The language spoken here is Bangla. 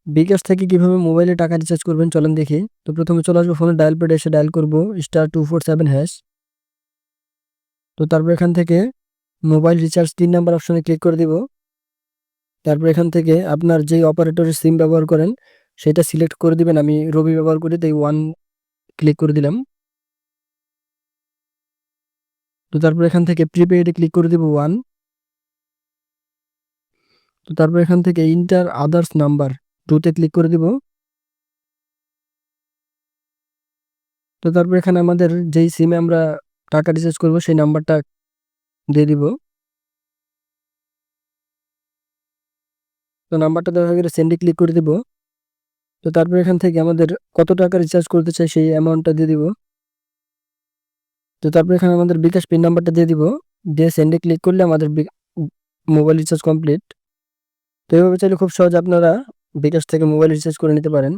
বিকাশ থেকে কিভাবে মোবাইলে টাকা রিচার্জ করবেন চলেন দেখি। তো প্রথমে চলে আসবো ফোনের ডায়াল প্যাডে, এসে ডায়াল করব *247#। তো তারপর এখান থেকে মোবাইল রিচার্জ ৩ নাম্বার অপশনে ক্লিক করে দিব। তারপর এখান থেকে আপনার যেই অপারেটরের সিম ব্যবহার করেন সেটা সিলেক্ট করে দিবেন। আমি রবি ব্যবহার করি, তাই 1 ক্লিক করে দিলাম। তো তারপর এখান থেকে প্রিপেইডে ক্লিক করে দিব 1। তো তারপর এখান থেকে ইন্টার আদার্স নাম্বার 2 তে ক্লিক করে দিব। তো তারপর এখানে আমাদের যেই সিমে আমরা টাকা রিচার্জ করব সেই নাম্বারটা দিয়ে দিব। তো নাম্বারটা দেওয়া হয়ে গেলে সেন্ডে ক্লিক করে দিব। তো তারপর এখান থেকে আমাদের কত টাকা রিচার্জ করতে চাই সেই অ্যামাউন্টটা দিয়ে দিব। তো তারপর এখানে আমাদের বিকাশ পিন নাম্বারটা দিয়ে দিব। দিয়ে সেন্ডে ক্লিক করলে আমাদের মোবাইল রিচার্জ কমপ্লিট। তো এভাবে চাইলে খুব সহজে আপনারা বিকাশ থেকে মোবাইল রিচার্জ করে নিতে পারেন।